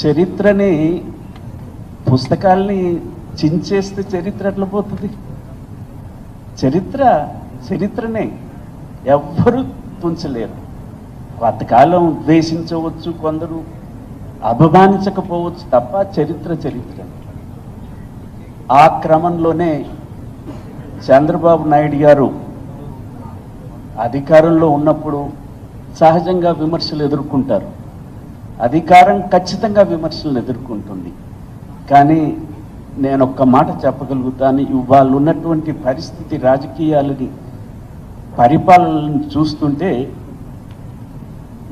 చరిత్రని పుస్తకాల్ని చించేస్తే చరిత్ర ఎట్లా పోతుంది? చరిత్రనే ఎవ్వరూ తుంచలేరు. కొంతకాలం ద్వేషించవచ్చు, కొందరు అభిమానించకపోవచ్చు, తప్ప చరిత్ర. ఆ క్రమంలోనే చంద్రబాబు నాయుడు గారు అధికారంలో ఉన్నప్పుడు సహజంగా విమర్శలు ఎదుర్కొంటారు. అధికారం ఖచ్చితంగా విమర్శలను ఎదుర్కొంటుంది. కానీ నేను ఒక్క మాట చెప్పగలుగుతాను, ఇవాళ ఉన్నటువంటి పరిస్థితి, రాజకీయాలని, పరిపాలనను చూస్తుంటే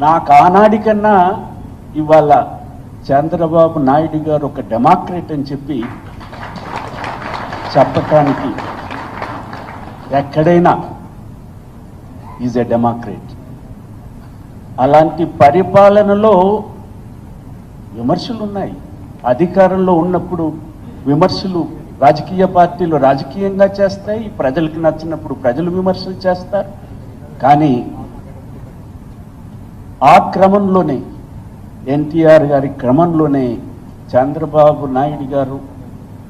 నాకు ఆనాడి కన్నా ఇవాళ చంద్రబాబు నాయుడు గారు ఒక డెమోక్రేట్ అని చెప్పటానికి ఎక్కడైనా ఈజ్ ఎ డెమోక్రేట్. అలాంటి పరిపాలనలో విమర్శలు ఉన్నాయి. అధికారంలో ఉన్నప్పుడు విమర్శలు రాజకీయ పార్టీలు రాజకీయంగా చేస్తాయి, ప్రజలకు నచ్చినప్పుడు ప్రజలు విమర్శలు చేస్తారు. కానీ ఆ క్రమంలోనే, ఎన్టీఆర్ గారి క్రమంలోనే చంద్రబాబు నాయుడు గారు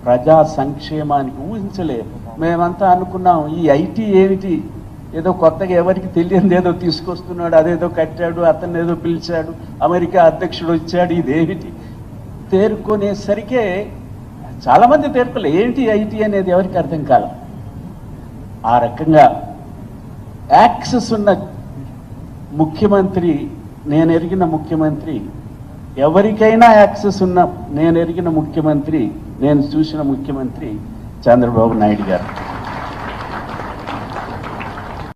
ప్రజా సంక్షేమానికి ఊహించలేదు. మేమంతా అనుకున్నాం, ఈ ఐటీ ఏమిటి, ఏదో కొత్తగా ఎవరికి తెలియదు ఏదో తీసుకొస్తున్నాడు, అదేదో కట్టాడు, అతన్ని ఏదో పిలిచాడు, అమెరికా అధ్యక్షుడు వచ్చాడు, ఇదేమిటి తేరుకునేసరికే చాలామంది తేరుకోలే. ఏంటి ఐటీ అనేది ఎవరికి అర్థం కాల. ఆ రకంగా యాక్సెస్ ఉన్న ముఖ్యమంత్రి, నేను ఎరిగిన ముఖ్యమంత్రి, ఎవరికైనా యాక్సెస్ ఉన్న నేను ఎరిగిన ముఖ్యమంత్రి, నేను చూసిన ముఖ్యమంత్రి చంద్రబాబు నాయుడు గారు.